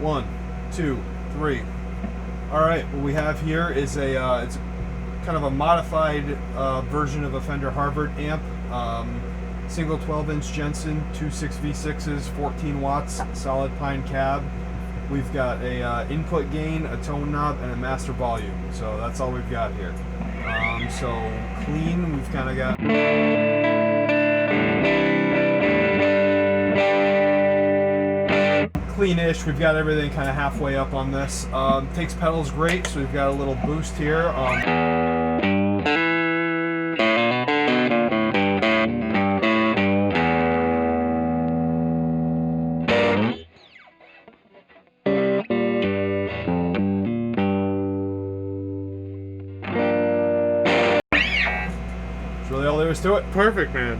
1, 2, 3. All right, what we have here is it's kind of a modified version of a Fender Harvard amp. Single 12-inch Jensen, two 6V6s, 14 watts, solid pine cab. We've got a input gain, a tone knob, and a master volume. So that's all we've got here. So clean, we've kind of got... Cleanish, we've got everything kind of halfway up on this. Takes pedals great, so we've got a little boost here. That's really all there is to it. Perfect, man.